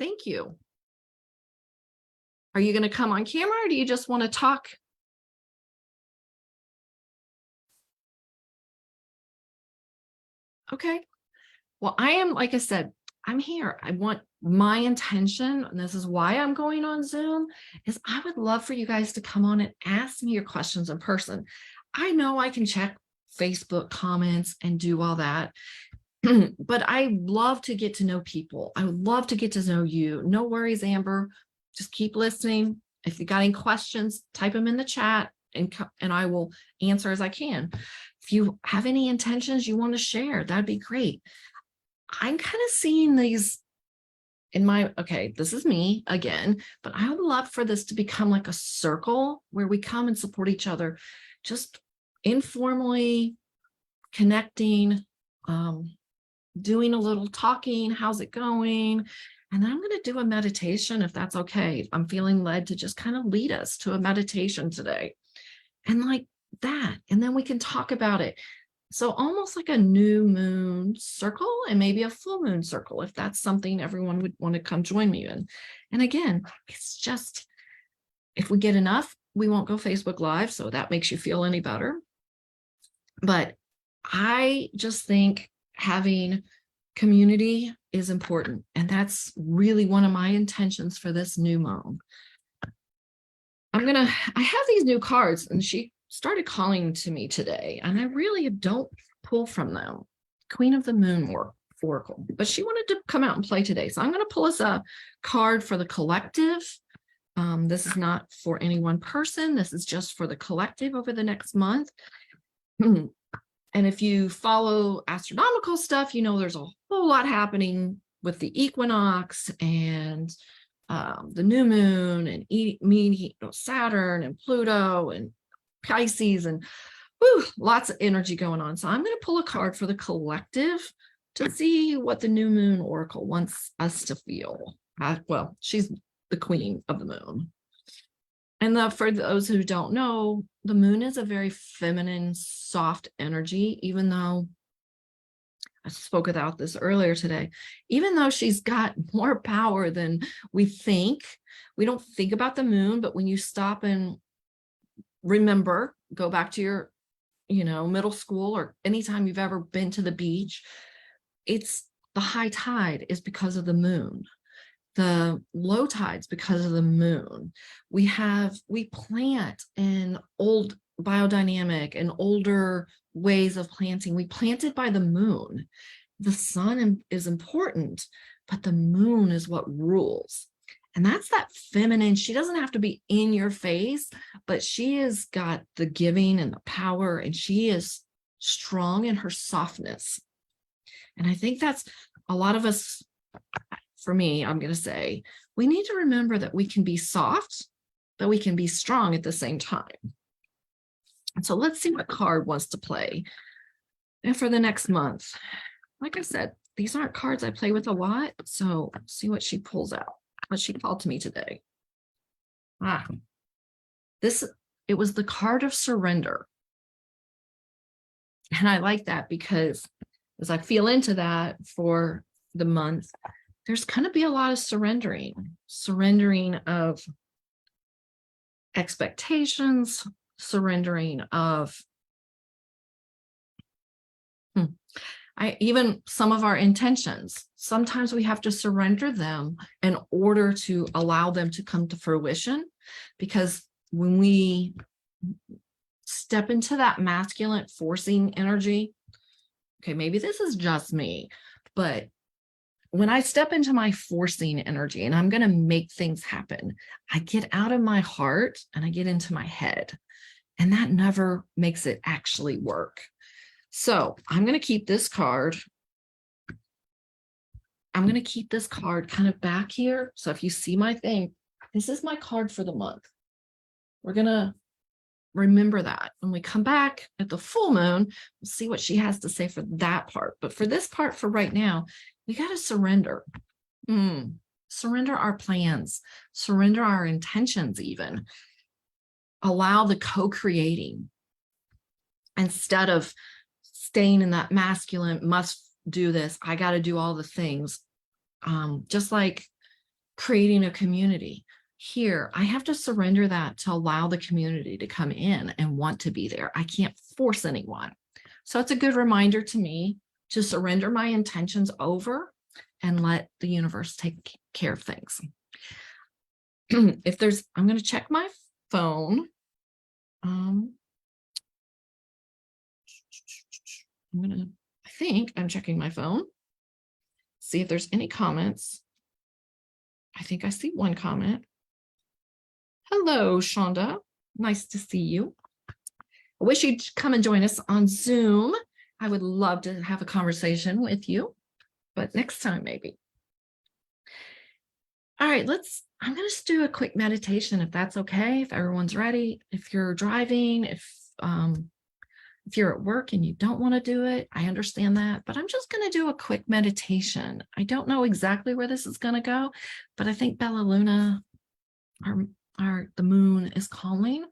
Thank you. Are you going to come on camera or do you just want to talk? Okay. Well, I am, like I said, I'm here. I want my intention, and this is why I'm going on Zoom, is I would love for you guys to come on and ask me your questions in person. I know I can check Facebook comments and do all that, but I love to get to know people. I would love to get to know you. No worries, Amber. Just keep listening. If you got any questions, type them in the chat and I will answer as I can. If you have any intentions you want to share, that'd be great. I'm kind of seeing these in my, okay, this is me again, but I would love for this to become like a circle where we come and support each other, just informally connecting, doing a little talking. How's it going? And then I'm going to do a meditation if that's okay. I'm feeling led to just kind of lead us to a meditation today. And like that. And then we can talk about it. So almost like a new moon circle and maybe a full moon circle, if that's something everyone would want to come join me in. And again, it's just, if we get enough, we won't go Facebook Live. So that makes you feel any better. But I just think having community is important. And that's really one of my intentions for this new moon. I have these new cards, and she started calling to me today, and I really don't pull from them. Queen of the Moon Oracle, but she wanted to come out and play today. So I'm going to pull us a card for the collective. This is not for any one person. This is just for the collective over the next month. And if you follow astronomical stuff, you know there's a whole lot happening with the equinox and the new moon and Saturn and Pluto and Pisces and lots of energy going on. So I'm going to pull a card for the collective to see what the new moon oracle wants us to feel. Well, she's the queen of the moon. And for those who don't know, the moon is a very feminine, soft energy, even though I spoke about this earlier today, even though she's got more power than we think. We don't think about the moon, but when you stop and remember, go back to your, middle school or anytime you've ever been to the beach, it's the high tide is because of the moon. The low tides because of the moon. We plant in old biodynamic and older ways of planting. We planted by the moon. The sun is important, but the moon is what rules. And that's that feminine. She doesn't have to be in your face, but she has got the giving and the power, and she is strong in her softness. And I think that's a lot of us, for me, I'm going to say, we need to remember that we can be soft, but we can be strong at the same time. And so let's see what card wants to play. And for the next month, like I said, these aren't cards I play with a lot. So see what she pulls out. What she called to me today. It was the card of surrender. And I like that because as I feel into that for the month, there's going to be a lot of surrendering of expectations, surrendering of even some of our intentions. Sometimes we have to surrender them in order to allow them to come to fruition, because when we step into that masculine forcing energy, okay, maybe this is just me, but when I step into my forcing energy and I'm going to make things happen, I get out of my heart and I get into my head, and that never makes it actually work. So I'm going to keep this card. I'm going to keep this card kind of back here. So if you see my thing, this is my card for the month. We're going to remember that. When we come back at the full moon, we'll see what she has to say for that part. But for this part, for right now, we got to surrender. Surrender our plans, surrender our intentions even. Allow the co-creating instead of staying in that masculine, must do this, I got to do all the things. Just like creating a community. Here, I have to surrender that to allow the community to come in and want to be there. I can't force anyone. So it's a good reminder to me to surrender my intentions over and let the universe take care of things. If there's, I'm going to check my phone. I think I'm checking my phone, see if there's any comments. I think I see one comment. Hello, Shonda. Nice to see you. I wish you'd come and join us on Zoom. I would love to have a conversation with you, but next time maybe. All right, I'm going to do a quick meditation if that's okay, if everyone's ready. If you're driving, if you're at work and you don't want to do it, I understand that, but I'm just going to do a quick meditation. I don't know exactly where this is going to go, but I think Bella Luna, the moon, is calling,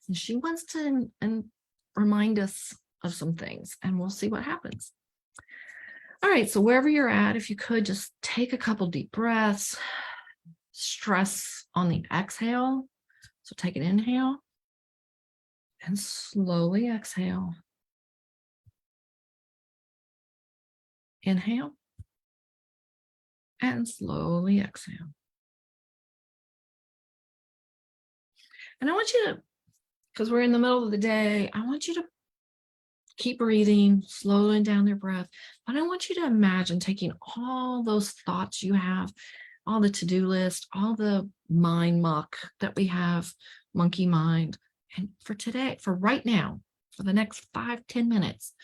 and she wants to remind us of some things, and we'll see what happens. All right, so wherever you're at, if you could just take a couple deep breaths, stress on the exhale. So take an inhale and slowly exhale. Inhale and slowly exhale. And I want you to, because we're in the middle of the day, I want you to keep breathing, slowing down your breath. But I want you to imagine taking all those thoughts you have, all the to-do list, all the mind muck that we have, monkey mind. And for today, for right now, for the next 5-10 minutes,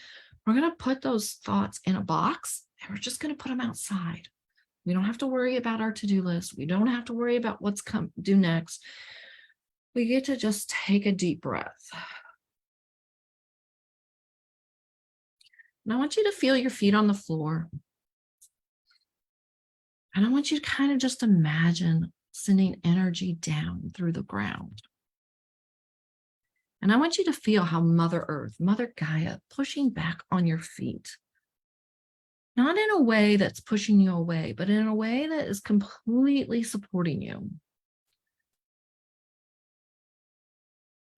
we're going to put those thoughts in a box and we're just going to put them outside. We don't have to worry about our to-do list. We don't have to worry about what's due next. We get to just take a deep breath. And I want you to feel your feet on the floor. And I want you to kind of just imagine sending energy down through the ground. And I want you to feel how Mother Earth, Mother Gaia, pushing back on your feet. Not in a way that's pushing you away, but in a way that is completely supporting you.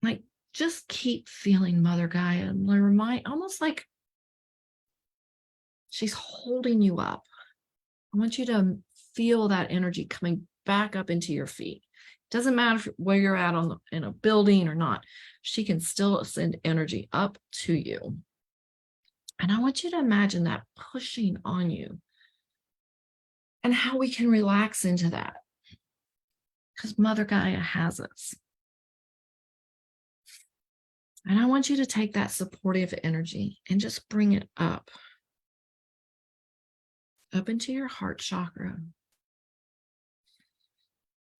Like, just keep feeling Mother Gaia and almost like she's holding you up. I want you to feel that energy coming back up into your feet. Doesn't matter where you're at in a building or not. She can still send energy up to you. And I want you to imagine that pushing on you and how we can relax into that. Because Mother Gaia has us. And I want you to take that supportive energy and just bring it up into your heart chakra.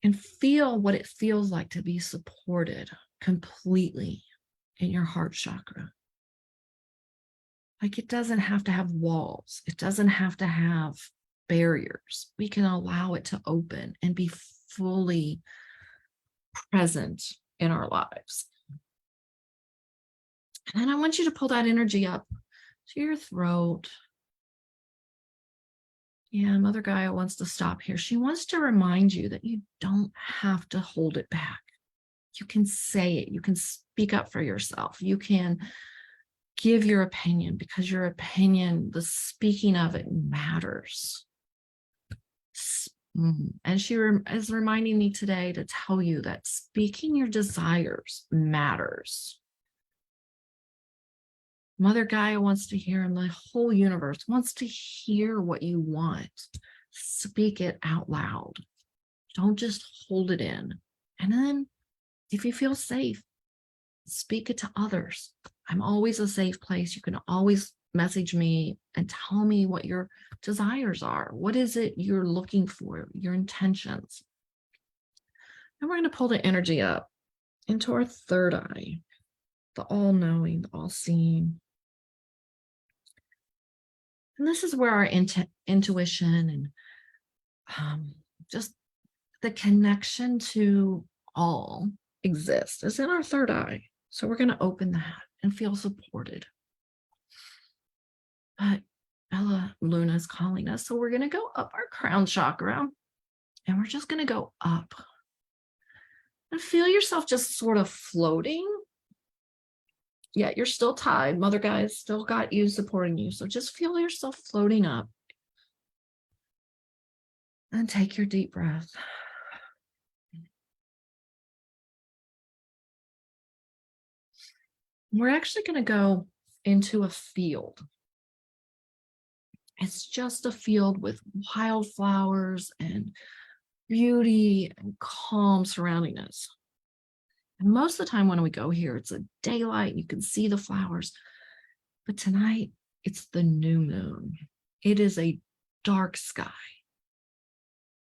And feel what it feels like to be supported completely in your heart chakra. Like, it doesn't have to have walls. It doesn't have to have barriers. We can allow it to open and be fully present in our lives. And then I want you to pull that energy up to your throat. Yeah, Mother Gaia wants to stop here. She wants to remind you that you don't have to hold it back. You can say it. You can speak up for yourself. You can give your opinion, because your opinion, the speaking of it, matters. And she is reminding me today to tell you that speaking your desires matters. Mother Gaia wants to hear, and the whole universe wants to hear what you want. Speak it out loud. Don't just hold it in. And then if you feel safe, speak it to others. I'm always a safe place. You can always message me and tell me what your desires are. What is it you're looking for? Your intentions. And we're going to pull the energy up into our third eye, the all-knowing, the all-seeing. And this is where our intuition and just the connection to all exists. It's in our third eye. So we're going to open that and feel supported. But Bella Luna is calling us. So we're going to go up our crown chakra. And we're just going to go up and feel yourself just sort of floating. Yeah, you're still tied. Mother Gaia still got you, supporting you. So just feel yourself floating up. And take your deep breath. We're actually going to go into a field. It's just a field with wildflowers and beauty and calm surrounding us. And most of the time when we go here, it's a daylight, you can see the flowers. But tonight, it's the new moon. It is a dark sky.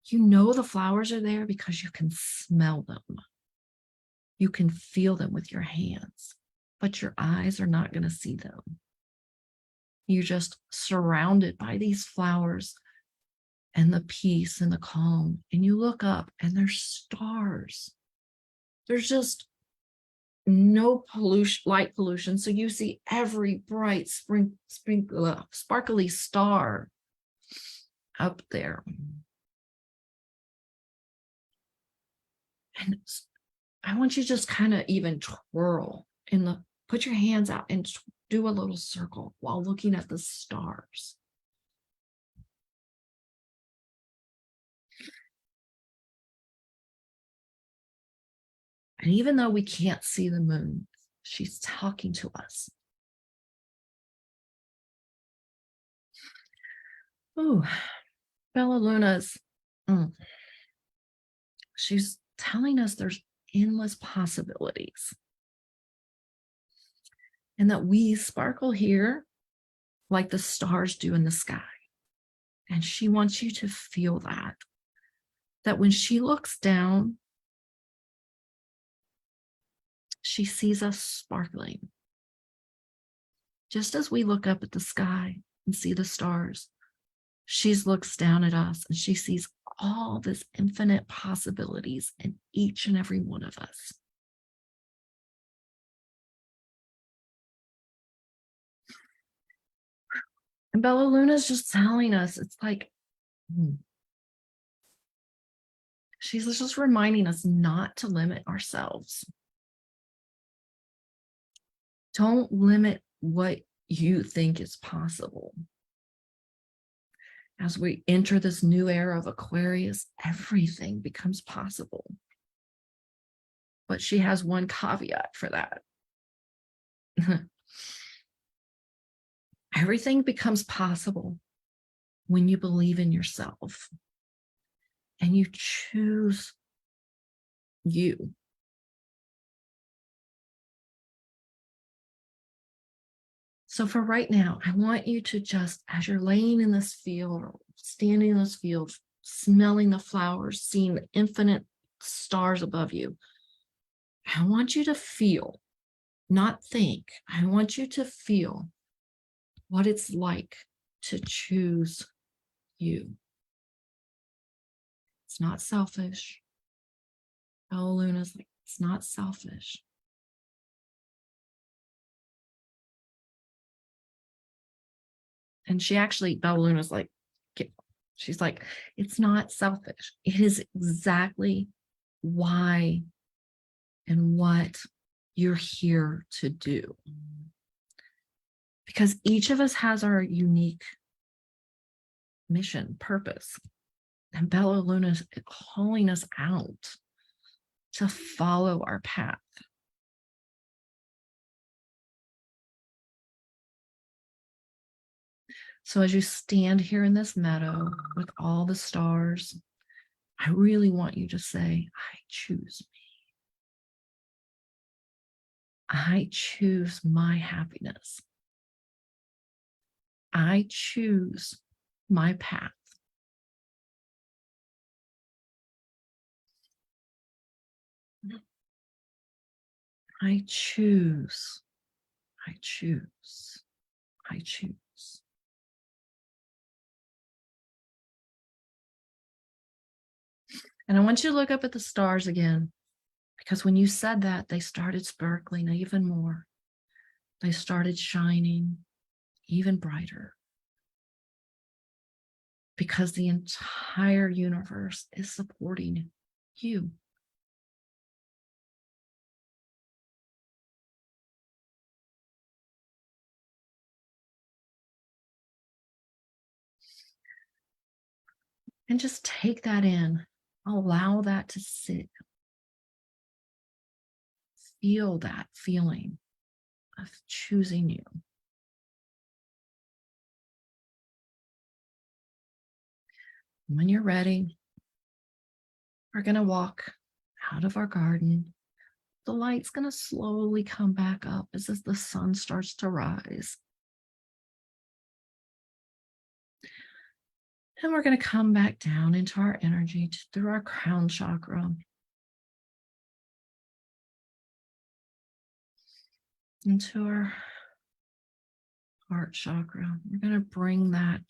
You know the flowers are there because you can smell them. You can feel them with your hands, but your eyes are not going to see them. You're just surrounded by these flowers and the peace and the calm. And you look up and there's stars. There's just no pollution, light pollution. So you see every bright sparkly star up there. And I want you to just kind of even twirl put your hands out and do a little circle while looking at the stars. And even though we can't see the moon, she's talking to us. Oh, Bella Luna's, she's telling us there's endless possibilities. And that we sparkle here like the stars do in the sky. And she wants you to feel that when she looks down, she sees us sparkling. Just as we look up at the sky and see the stars, she looks down at us and she sees all this infinite possibilities in each and every one of us. And Bella Luna's just telling us, it's like, she's just reminding us not to limit ourselves. Don't limit what you think is possible. As we enter this new era of Aquarius, everything becomes possible. But she has one caveat for that. Everything becomes possible when you believe in yourself and you choose you. So for right now, I want you to just, as you're laying in this field or standing in this field, smelling the flowers, seeing the infinite stars above you, I want you to feel, not think, I want you to feel what it's like to choose you. It's not selfish. Bella Luna's like, it's not selfish. And she actually, Bella Luna's like, she's like, it's not selfish. It is exactly why and what you're here to do. Because each of us has our unique mission, purpose. And Bella Luna is calling us out to follow our path. So as you stand here in this meadow with all the stars, I really want you to say, I choose me. I choose my happiness. I choose my path. I choose. I choose. I choose. And I want you to look up at the stars again, because when you said that, they started sparkling even more. They started shining even brighter. because the entire universe is supporting you. And just take that in, allow that to sit, feel that feeling of choosing you. When you're ready, we're going to walk out of our garden. The light's going to slowly come back up as the sun starts to rise. And we're going to come back down into our energy through our crown chakra. Into our heart chakra. We're going to bring that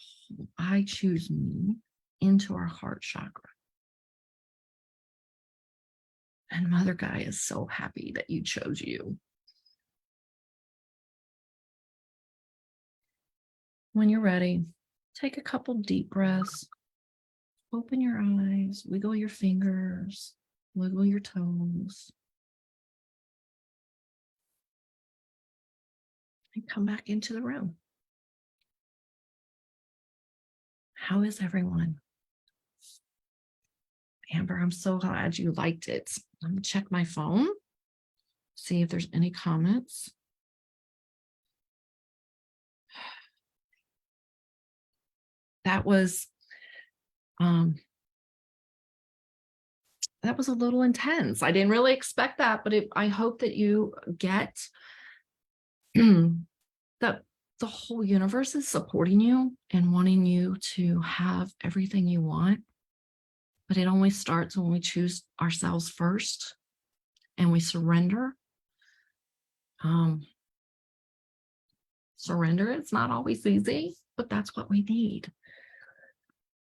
I choose me into our heart chakra. And Mother Gaia is so happy that you chose you. When you're ready, take a couple deep breaths. Open your eyes, wiggle your fingers, wiggle your toes. And come back into the room. How is everyone? Amber, I'm so glad you liked it. Let me check my phone, see if there's any comments. That was a little intense. I didn't really expect that, but I hope that you get that the whole universe is supporting you and wanting you to have everything you want. But it only starts when we choose ourselves first and we surrender. Surrender, it's not always easy, but that's what we need.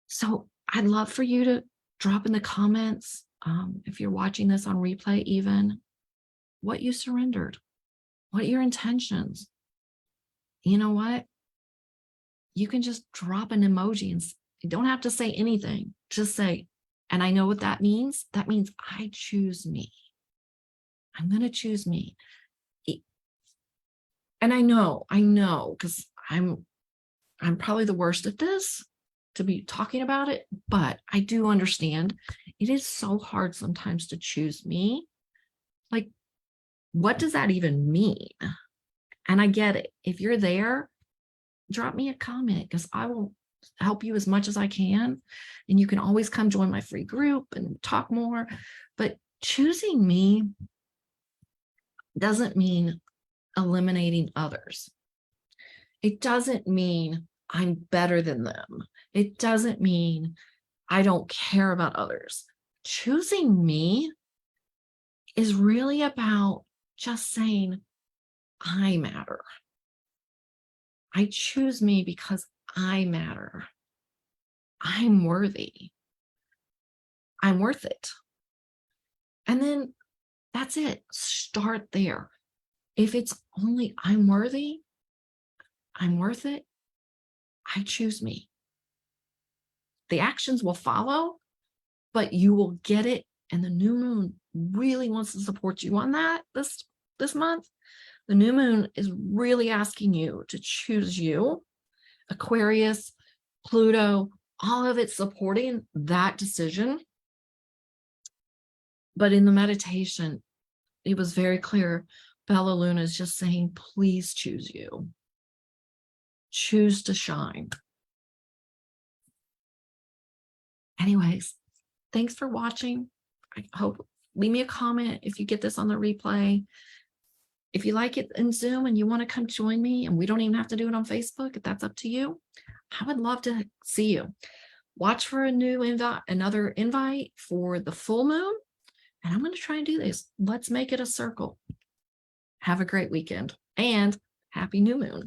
So I'd love for you to drop in the comments, if you're watching this on replay even, what you surrendered, what your intentions. You know what? You can just drop an emoji and you don't have to say anything. Just say, and I know what that means. That means I choose me. I'm going to choose me. And I know, because I'm probably the worst at this to be talking about it, but I do understand it is so hard sometimes to choose me. Like, what does that even mean? And I get it. If you're there, drop me a comment because I will help you as much as I can. And you can always come join my free group and talk more. But choosing me doesn't mean eliminating others. It doesn't mean I'm better than them. It doesn't mean I don't care about others. Choosing me is really about just saying, I matter. I choose me because I matter. I'm worthy. I'm worth it. And then that's it. Start there. If it's only I'm worthy, I'm worth it, I choose me. The actions will follow, but you will get it. And the new moon really wants to support you on that this month. The new moon is really asking you to choose you. Aquarius, Pluto, all of it supporting that decision. But in the meditation, it was very clear. Bella Luna is just saying, please choose you. Choose to shine. Anyways, thanks for watching. I hope, leave me a comment if you get this on the replay. If you like it in Zoom and you want to come join me, and we don't even have to do it on Facebook, if that's up to you, I would love to see you. Watch for another invite for the full moon. And I'm going to try and do this. Let's make it a circle. Have a great weekend and happy new moon.